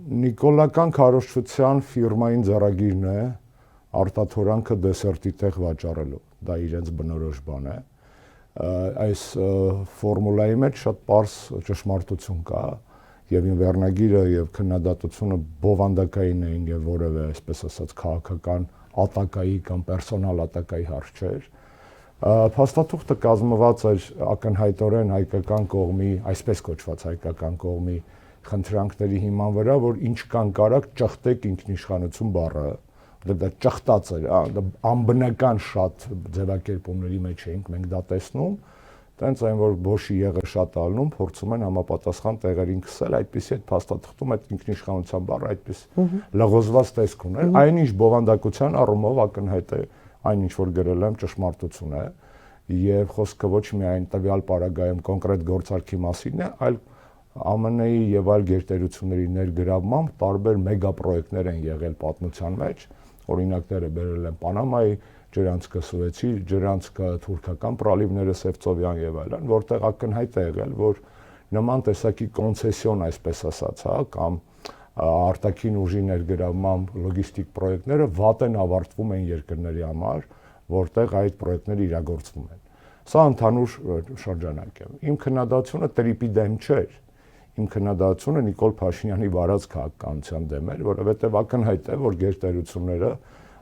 Նիկոլական քարոզչության ֆիրմային ձեռագիրն է արտաթորանքը դեսերտի տեղ վաճառելու, դա իրենց բնորոշ բան է։ Այս ֆորմուլայի մեջ շատ պարզ ճշմարտություն կա, եւ իմ վերնագիրը եւ քննադատությունը բովանդակային էին եւ որևէ, այսպես ասած, քաղաքական ատակայի կամ պերսոնալ ատակայի հարց չէր։ Փաստաթուղթը կազմված էր ակնհայտորեն հայկական կողմի, այսպես կոչված հայկական կողմի խնդրանքների հիման վրա, որ ինչ կան կարակ ճխտեք ինքնիշխանություն բառը, դա ճխտած էր, անբնական շատ ձևակերպումների մեջ էինք մենք դա տեսնում, տենց այն որ Բոշի եղը շատ ալնում, փորձում են համապատասխան տեղերին քսել, այդպեսի այդ փաստաթղթում այդ ինքնիշխանության բառը այդպես լղոզված տեսք ուներ, այնինչ բովանդակության առումով ակնհայտ է այն ինչ որ գրել եմ ճշմարտություն է, եւ խոսքը ոչ միայն տվյալ պարագայում կոնկրետ գործարքի մասին է, այլ ԱՄՆ-ի եւ այլ գերտերությունների ներգրավմամբ տարբեր մեգապրոյեկտներ են եղել պատմության մեջ, օրինակները բերել են Պանամայի ջրանցքը Սուեցի, ջրանցքը թուրքական պրալիվները Սևծովյան եւ այլն, որտեղ ակնհայտ է եղել, որ նման տեսակի կոնցեսիոն, այսպես ասած, կամ արտաքին ուժի ներգրավմամբ լոգիստիկ պրոյեկտները վատ են ավարտվում են երկրների համար, որտեղ այդ պրոյեկտները իրագործվում են։ Սա ընդհանուր շրջանակ է։ Իմ քննադատությունը տրիպի դեմ չէր։ Իմ քննադատությունը Նիկոլ Փաշինյանի վարած քաղաքականության դեմ էր, որովհետև ակնհայտ է, որ գերտերությունները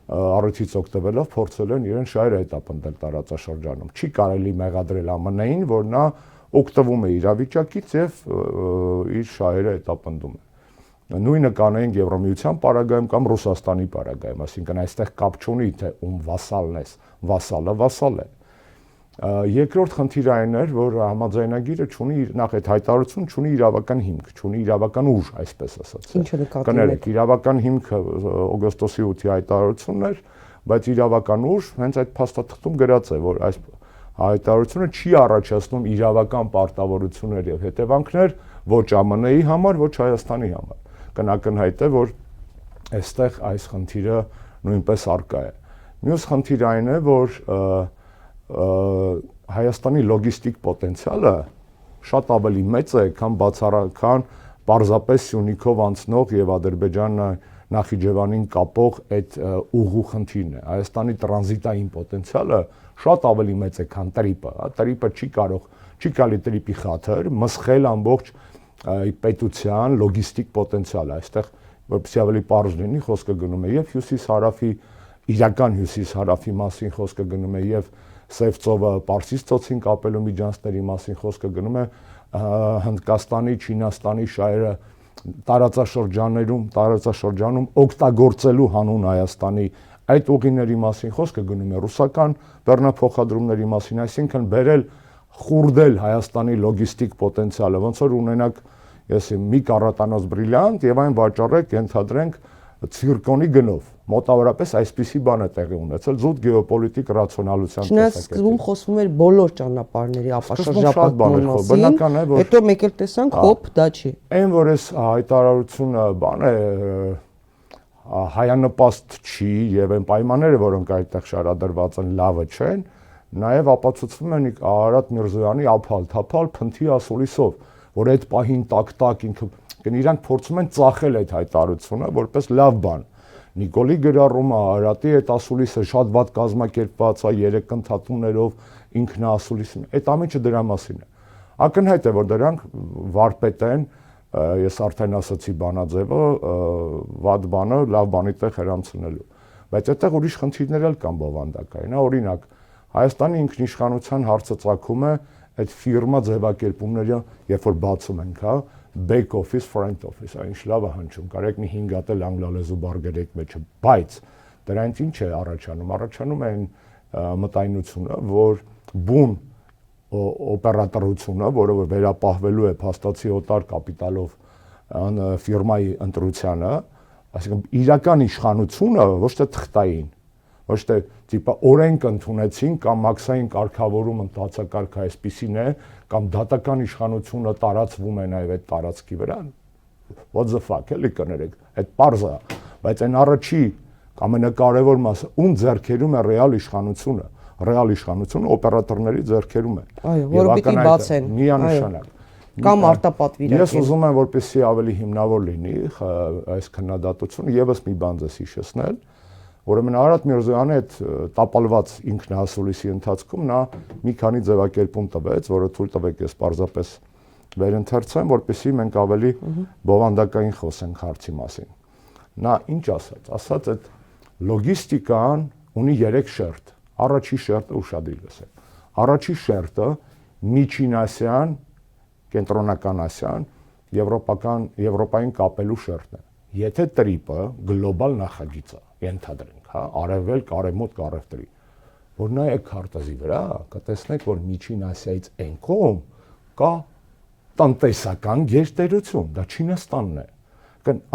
առիթից օգտվելով փորձել են իրեն շահերը հետապնդել տարածաշրջանում։ Չի կարելի մեղադրել ԱՄՆ-ին, որ նա օգտվում է իրավիճակից եւ իր շահերը հետապնդում է։ Նույնը կանեինք Եվրամիության պարագայում կամ Ռուսաստանի պարագայում, այսինքն այստեղ կապ չունի թե ում վասալն ես, վասալը վասալ է։ Երկրորդ խնդիրը այն էր, որ համաձայնագիրը չունի նախ այդ հայտարարությունը չունի իրավական հիմք, չունի իրավական ուժ, այսպես ասած։ Ինչը նկատի կներեք, իրավական հիմքը օգոստոսի 8-ի հայտարարությունն էր, բայց իրավական ուժ հենց այդ փաստաթղթում գրած է, որ այս հայտարարությունը չի առաջացնում իրավական պարտավորություններ եւ հետևանքներ ոչ ԱՄՆ-ի համար, ոչ Հայաստանի համար։ Կնակնհայտ է, որ այստեղ այս խնդիրը նույնպես առկա է։ Մյուս խնդիրը այն է, որ Հայաստանի լոգիստիկ պոտենցիալը շատ ավելի մեծ է, քան բացառական պարզապես Սյունիքով անցնող եւ Ադրբեջանը Նախիջևանին կապող այդ ուղու խնդիրն է։ Հայաստանի տրանզիտային պոտենցիալը շատ ավելի մեծ է, քան տրիպը։ Տրիպը չի կարելի տրիպի խաթր մսխել ամբողջ պետության լոգիստիկ պոտենցիալը, այստեղ որպեսզի ավելի պարզ լինի, խոսքը գնում է եւ հյուսիս-հարավի իրական հյուսիս-հարավի մասին խոսքը գնում է եւ Սևծովը Պարսից ծոցին կապելու միջանցքների մասին խոսքը գնում է Հնդկաստանի, Չինաստանի շահերը տարածաշրջանում օգտագործելու հանուն Հայաստանի այդ ուղիների մասին խոսքը գնում է ռուսական բեռնափոխադրումների մասին, այսինքն բերել խուրդել Հայաստանի լոգիստիկ պոտենցիալը, ոնց որ ունենակ մի կառատանոց բրիլիանտ եւ այն վաճառեք, ենթադրենք ցիրկոնի գնով։ Մոտավորապես այսպիսի բան է տեղի ունեցել զուտ գեոպոլիտիկ ռացիոնալության տեսակետից։ Սկզբում խոսվում էր բոլոր ճանապարհների ապաշրջապատման մասին, հետո մեկ էլ տեսանք հոп դա չի։ Այն որ այս հայտարարությունը բան է հայանպաստ չի եւ այն պայմանները, որոնք այդտեղ շարադրված են, լավը չեն, նաեւ ապացուցվում են Արարատ Միրզոյանի ափալ-թափալ փնթի ասուլիսով, որ այդ պահին տակ-տակ ինքը իրանք փորձում են ծախել այդ հայտարարությունը որպես լավ բան։ Նիկոլի գրառումը, Արարատի այդ ասուլիսը շատ վատ կազմակերպված է, 3 ընդհատումներով ինքնաասուլիսն, այդ ամիջը դրա մասին է։ Ակնհայտ է, որ դրանք վարպետ են, ես արդեն ասացի բանաձևը, վատ բանը լավ բանի տեղ հրանցնելու։ Բայց այդտեղ ուրիշ խնդիրներ էլ կան բովանդակային, օրինակ Հայաստանի ինքնիշխանության հարցը ծագում է այդ ֆիրմա ձևակերպումները, երբ որ բացում ենք, back office, front office, այն ինչ լավ է հնչում, կարեք մի 5 հատ էլ անգլալեզու բառ գրեք մեջը, բայց դրանից ինչ է առաջանում, առաջանում է այն մտայնությունը, որ բուն օպերատորությունը, որը վերապահվելու է փաստացի օտար կապիտալով ֆիրմայի ընտրությանը, այսինքն իրական իշխանությունը ոչ թե թղթային, ոչ թե տիպա օրենք ընդունեցին կամ մաքսային կարգավորում ընթացակարգը այսպիսին է կամ դատական իշխանությունը տարածվում է նաև այդ տարածքի վրա what the fuck էլի կներեք այդ պարզ է բայց այն առաջի ամենակարևոր մասը ում ձեռքերում է ռեալ իշխանությունը օպերատորների ձեռքերում է այո որը պիտի բացեն միանշանակ կամ արտապատվիրակել։ Ես ուզում եմ, որպեսզի ավելի հիմնավոր լինի այս քննադատությունը, եւս մի բան ձեզ հիշեցնել, ուրեմն Արարատ Միրզոյանի այդ տապալված ինքնահասուլիսի ընթացքում նա մի քանի ձևակերպում տվեց, որը թույլ տվեք ես պարզապես վերընթերցեմ, որպեսզի մենք ավելի բովանդակային խոսենք հարցի մասին։ Նա ինչ ասաց, ասաց այդ լոգիստիկան ունի 3 շերտ։ Առաջի շերտը ուշադրի լսեք։ Առաջի շերտը միջինասիան, կենտրոնական ասիան, եվրոպային կապելու շերտն է։ Եթե տրիպը գլոբալ նախագիծ է, ենթադրենք, հա, արևելք, արևմուտք, առևտրի, որ նայեք քարտեզի վրա, կտեսնեք, որ Միջին Ասիայից այն կողմ կա տնտեսական գերտերություն, դա Չինաստանն է։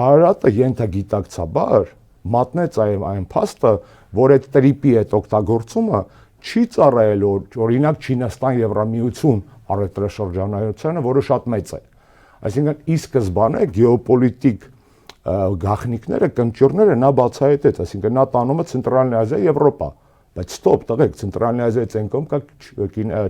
Արարատը ենթագիտակցաբար մատնեց այն փաստը, որ այդ տրիպի այդ օգտագործումը չի ծառայել օրինակ Չինաստան-Եվրամիություն առևտրաշրջանայությանը, որը շատ մեծ է։ Այսինքն ի սկզբանե գեոպոլիտիկ գաղտնիքները, կնճիռները նա բացահայտեց, այսինքն նա տանում է Ցենտրալնի Ազիա, Եվրոպա, բայց ստոպ, տղեկ, Ցենտրալնի Ազիայից այն կողմ կա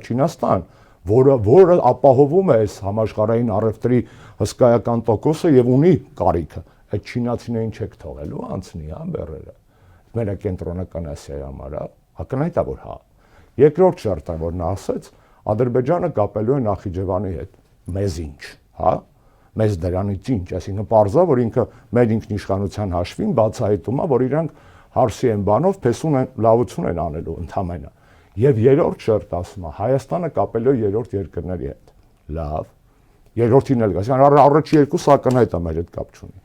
Չինաստան, որը ապահովում է այս համաշխարհային առևտրի հսկայական տոկոսը եւ ունի կարիքը։ Այդ չինացիներին չեք թողելու անցնի, հա, բեռերը։ Մեր կենտրոնական Ասիայի համար, ակնհայտ է որ հա։ Երկրորդ շերտը, որ նա ասեց, Ադրբեջանը կապելու է Նախիջևանի հետ։ Մեզ ինչ, հա։ Մեզ դրանից ինչ, այսինքն պարզա, որ ինքը մեր ինքնիշխանության հաշվին բացահայտում է, որ իրանք հարսի են բանով փեսուն են լավություն են անելու ընդհանրապես։ Եվ երրորդ շերտը ասում է, Հայաստանը կապելու է երրորդ երկրների հետ։ Լավ։ Երրորդին էլ, այսինքն առաջի երկուսը ակնհայտ է մեր հետ կապ չունի։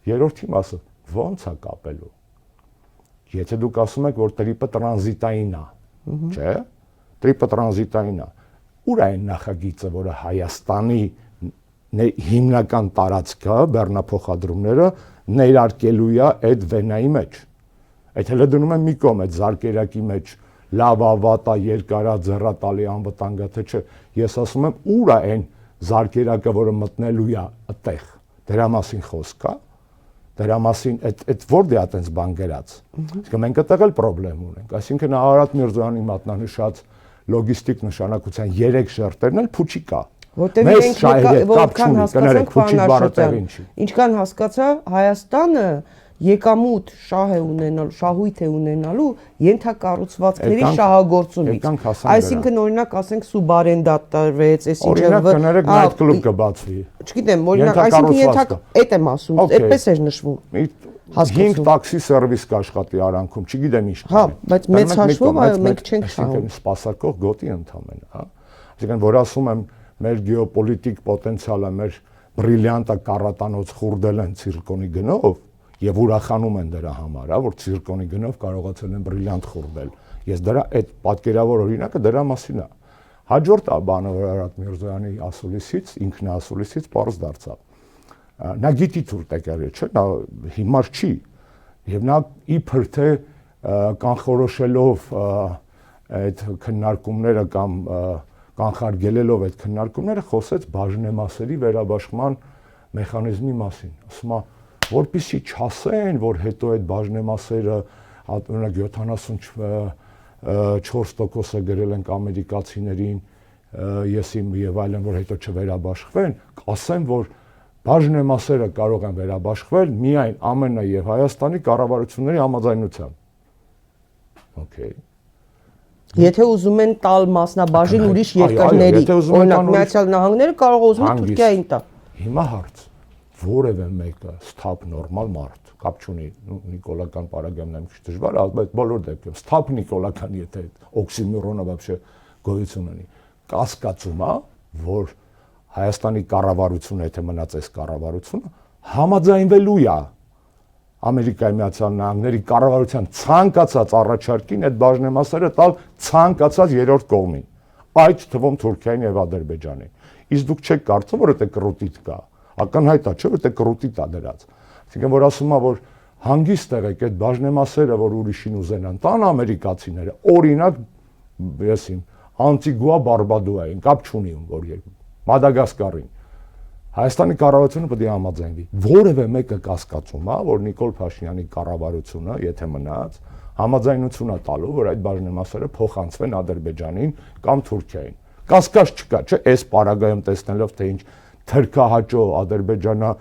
Երրորդի մասը ո՞նց է կապելու։ Եթե դուք ասում եք, որ տրիպը տրանզիտային է, չէ՞։ Տրիպը տրանզիտային է։ Ուր է այն նախագիծը, որը Հայաստանի հիմնական տարածքը, բեռնափոխադրումները ներարկելու է այդ վենայի մեջ։ Այդ հենց դնում են մի կողմ այդ զարկերակի մեջ լավ ավատա, երկարա, ձեռատալի, անվտանգա, թե չէ։ Ես ասում եմ, ուր է այն զարկերակը, որը մտնելու է այդտեղ։ Դրա մասին խոսք կա։ Դրա մասին այդ որտե՞ղ է այդպես բան գրած։ Իսկ մենք այդտեղ էլ խնդրեմ ունենք։ Այսինքն Արարատ Միրզոյանի մատնանշած լոգիստիկ նշանակության 3 շերտերն էլ փուչի կա։ Որտեղ իրենք որքան հասկացան, ինչքան հասկացա, Հայաստանը եկամուտ շահույթ է ունենալու ենթակառուցվածքների շահագործումից։ Այսինքն օրինակ ասենք սուբարենդատարվեց, այս ինչը օրինակ կներեք նայթ կլուբ կբացվի։ Չգիտեմ, օրինակ այսինքն այդ եմ ասում, այդպես էր նշվում։ 5 տաքսի սերվիս կաշխատի Արանքում, չգիտեմ ինչ։ Հա, բայց մեծ հաշվով մենք չենք շահում։ Այսինքն սպասարկող գոտի ընդամենը, հա։ Այսինքն որ ասում եմ մեր գեոպոլիտիկ պոտենցիալը, մեր բրիլիանտը կառատանոց խուրդել են ցիրկոնի գնով եւ ուրախանում են դրա համար, հա, որ ցիրկոնի գնով կարողացել են բրիլիանտ խուրդել։ Ես դրա այդ պատկերավոր օրինակը դրա մասին է։ Հաջորդ բանը, որ Արարատ Միրզոյանի ասուլիսից, ինքնահասուլիսից պարզ դարձավ։ Նա գիտի թուր տեկարի, չէ՞, նա հիմար չի։ Եվ նա իբր թե կանխորոշելով այդ քննարկումները կամ կանխարգելելով այդ քննարկումները խոսեց բաժնեմասերի վերաբաշխման մեխանիզմի մասին։ Ասում է, որպեսզի չասեն, որ հետո այդ բաժնեմասերը օրինակ 74%-ը գրել ենք ամերիկացիներին, եսիմ եւ այլն, որ հետո չվերաբաշխվեն, ասեն, որ բաժնեմասերը կարող են վերաբաշխվել միայն ԱՄՆ եւ Հայաստանի կառավարությունների համաձայնությամբ։ Okay։ Եթե ուզում են տալ մասնաբաժին ուրիշ երկրների, օրինակ Միացյալ Նահանգները կարող է ուզում Թուրքիային տա։ Հիմա հարց, որևէ մեկը սթափ նորմալ մարդ, կապ չունի նիկոլական պարագայմն եմ քիչ դժվար, բայց բոլոր դեպքերում սթափ նիկոլական, եթե օքսիմիրոնը вообще գոյություն ունի, կասկածում է, որ Հայաստանի կառավարությունը, եթե մնաց այս կառավարությունը, համաձայնվելու է Ամերիկայի Միացյալ Նահանգների կառավարության ցանկացած առաջարկին այդ բաժնեմասերը տալ ցանկացած երրորդ կողմին, այդ թվում Թուրքիային եւ Ադրբեջանին։ Իսկ դուք չեք կարծում, որ դա կրուտիտ կա։ Ակնհայտ է, չէ՞ որ դա կրուտիտ է դրած։ Այսինքն որ ասում է, որ հանգիստ եղեք այդ բաժնեմասերը, որ ուրիշին ուզենան տան ամերիկացիները, օրինակ եսիմ Անտիգուա Բարբադոային, կապ չունի որ Մադագասկարին։ Հայաստանի կառավարությունը պետք է համաձայնվի։ Որևէ մեկը կասկածում է, որ Նիկոլ Փաշինյանի կառավարությունը, եթե մնաց, համաձայնություն է տալու, որ այդ բաժնեմասերը փոխանցվեն Ադրբեջանին կամ Թուրքիային։ Կասկած չկա, չէ՞, այս պարագայում տեսնելով թե ինչ թրքահաճո Ադրբեջանա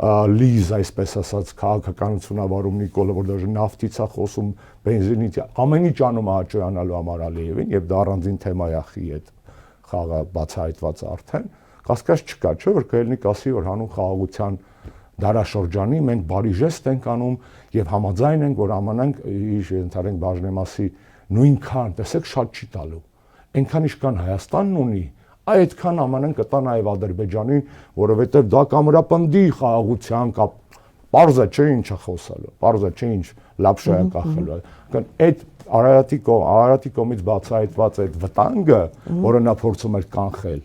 լիզ, այսպես ասած, քաղաքականությունա վարում Նիկոլը, որ դաժե նավթից է խոսում, բենզինից, ամեն ինչ անում է հաճոյանալու համար Ալիևին, եւ դա առանձին թեմա է խի հետ խաղը բացահայտված արդեն, կասկած չկա, չէ՞, որ կելնիկ ասի, որ հանուն խաղաղության դարաշրջանի մենք բարի ժեստ ենք անում եւ համաձայն ենք, որ ամանանք ընդհանրենք բաժնեմասի նույնքան, տեսեք, շատ չի տալու։ Այնքան ինչքան Հայաստանն ունի, այդքան ամանեն կտա նաև Ադրբեջանին, որովհետև դա կամրապնդի խաղաղության կապ Պարզը չէ ինչա խոսալու, պարզը չէ ինչ լապշա կախելու։ Այդ Արարատի կողմից բացահայտված այդ վտանգը, որը նա փորձում էր կանխել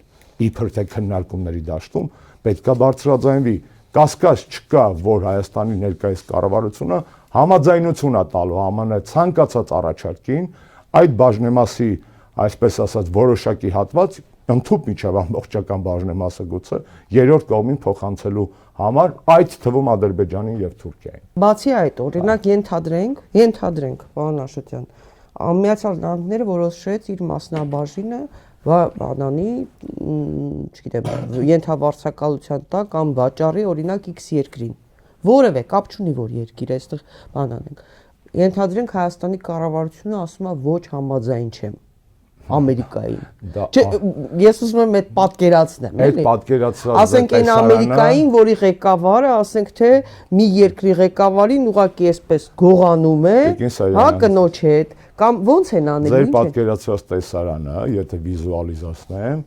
իբր թե քննարկումների դաշտում, պետքա բարձրաձայնվի։ Կասկած չկա, որ Հայաստանի ներկայիս կառավարությունը համաձայնություն է տալու ԱՄՆ ցանկացած առաջարկին այդ բաժնեմասի, այսպես ասած, որոշակի հատված ընդհուպ միջև ամբողջական բաժնեմասը գուցե երրորդ կողմին փոխանցելու համար, այդ թվում Ադրբեջանին եւ Թուրքիային։ Բացի այդ, օրինակ ենթադրենք, պարոն Աշոտյան, Միացյալ Նահանգները որոշեց իր մասնաբաժինը բանանի, չգիտեմ, ենթավարձակալության տակ կամ վաճառի օրինակ X երկրին։ Որևէ կապ չունի, որ երկիր է, այստեղ բանանենք։ Ենթադրենք Հայաստանի կառավարությունը ասում է ոչ համաձայն չեմ Ամերիկային։ Չէ, ես ուզում եմ այդ պատկերացնեմ, էլի։ Այդ պատկերացրած ասենք այն Ամերիկային, որի ղեկավարը, ասենք թե մի երկրի ղեկավարին ուղղակի այսպես գողանում է, հա, կնոջ հետ, կամ ոնց են անելու։ Ձեր պատկերացրած տեսարանը, եթե վիզուալիզացնեմ,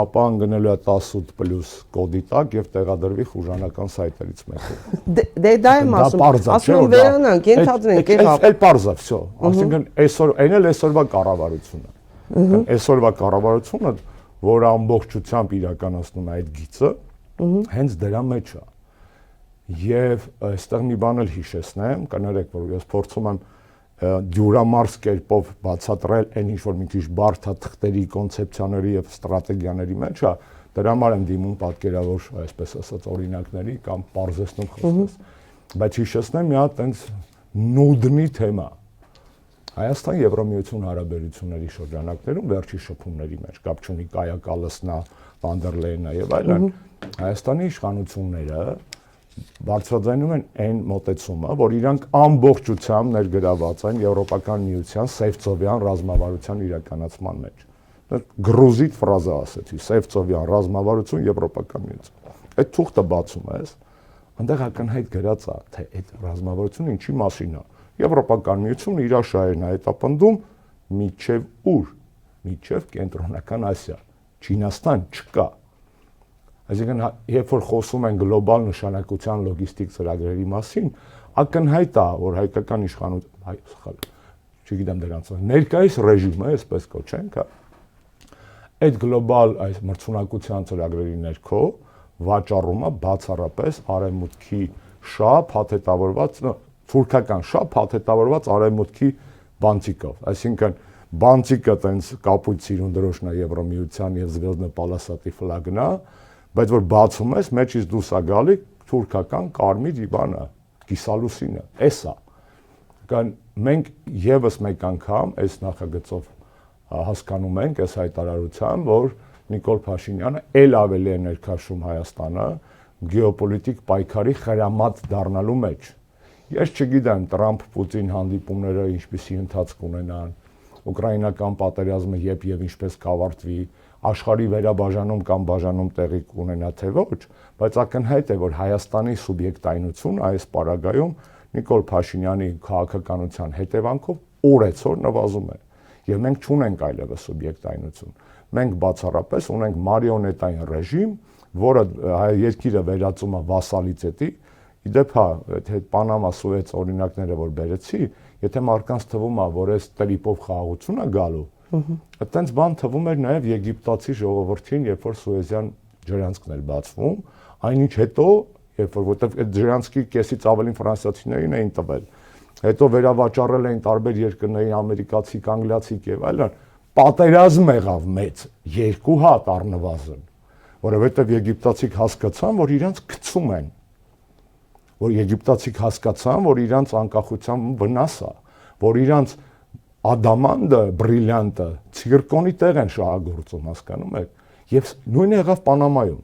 ապա ընկնելու է 18+ կոդի տակ եւ տեղադրվի խուժանական սայթերից մեկում։ Դե դա եմ ասում եմ վերանանք, ենթադրենք, Էլ պարզ է, всё։ Այսինքն այսօր այն էլ այսօրվա կառավարությունը։ Այսօրվա կառավարությունը, որը ամբողջությամբ իրականացնում է այդ գիծը, հենց դրա մեջ է։ Եվ այստեղ մի բան էլ հիշեցնեմ, կներեք, որ ես փորձում եմ դյուրամարս կերպով բացատրել այն ինչ որ մի քիչ բարդաթղթերի, կոնցեպցիաների եւ ստրատեգիաների մեջ է, դրա համար եմ դիմում պատկերավոր, այսպես ասած, օրինակների կամ պարզեցնում խոսքս։ Բայց հիշեցնեմ մի հատ այնց նուդնի թեմա։ Հայաստան Եվրամիություն հարաբերությունների շրջանակներում վերջի շփումների մեջ, կապ չունի Կայա Կալասնա, Վանդերլեյնը եւ այլն, Հայաստանի իշխանությունները բարձրաձայնում են այն մոտեցումը, որ իրանք ամբողջությամբ ներգրաված են Եվրոպական միության Սևծովյան ռազմավարության իրականացման մեջ։ Գրուզիտ ֆրազա ասեցի, Սևծովյան ռազմավարություն Եվրոպական միություն։ Այդ թուղթը բացում ես, այնտեղ ակնհայտ գրած է, թե այդ ռազմավարությունը ինչի մասին է։ Եվրոպական միությունը իր շահերն է հետապնդում միջև ուր, միջև Կենտրոնական Ասիա, Չինաստան չկա։ Այսինքն, երբ որ խոսում են գլոբալ նշանակության լոգիստիկ ծրագրերի մասին, ակնհայտ է, որ հայկական իշխանություն, չգիտեմ դրանց, ներկայիս ռեժիմը, այսպես կոչենք, այդ գլոբալ այս մրցունակության ծրագրերի ներքո վաճառում է բացառապես արևմուտքի շահ փաթեթավորված, թուրքական շահ փաթեթավորված արևմուտքի բանտիկով, այսինքն բանտիկը տենց կապույտ սիրուն դրոշնա Եվրոմիության եւ Զվեզդնե պալասատի ֆլագնա, բայց որ բացում ես, մեջից դուրս է գալի թուրքական կարմիր բանը, կիսալուսինը, էսա։ Կան մենք եւս մեկ անգամ այս նախագծով հասկանում ենք այս հայտարարությամբ, որ Նիկոլ Փաշինյանը ել ավելի է ներքաշում Հայաստանը գեոպոլիտիկ պայքարի խրամատ դառնալու մեջ։ Ես չգիտեմ Տրամփ-Պուտին հանդիպումները ինչպիսի ընթացք ունենան, ուկրաինական պատերազմը երբ եւ ինչպես կավարտվի, աշխարհի վերաբաժանում կամ բաժանում տեղի կունենա թե ոչ, բայց ակնհայտ է, որ Հայաստանի սուբյեկտայնությունը այս պարագայում Նիկոլ Փաշինյանի քաղաքականության հետևանքով օրեցօր նվազում է։ Եվ մենք չունենք այլևս սուբյեկտայնություն։ Մենք բացառապես ունենք մարիոնետային ռեժիմ, որը երկիրը վերածում է վասալիզետի։ Իդեպ հա, այդ Պանամա Սուեց օրինակները որ բերեցի, եթե մարդկանց թվում է, որ այս տրիպով խաղաղություն է գալու, այդտենց բան թվում էր նաև եգիպտացի ժողովրդին, երբ որ Սուեզյան ջրանցքն էր բացվում, այնինչ հետո, երբ որ որտեղ այդ ջրանցքի կեսից ավելին ֆրանսիացիներին էին տվել, հետո վերավաճառել էին տարբեր երկրների ամերիկացի, անգլիացի եւ այլն, պատերազմ եղավ մեծ, 2 հատ առնվազն, որովհետեւ եգիպտացիք հասկացան, որ իրանց գցում են, որ եգիպտացիք հասկացան, որ իրանց անկախության վնաս է, որ իրանց ադամանդը, բրիլյանտը ցիրկոնի տեղ են շահագործում, հասկանում եք։ Եվ նույնը եղավ Պանամայում։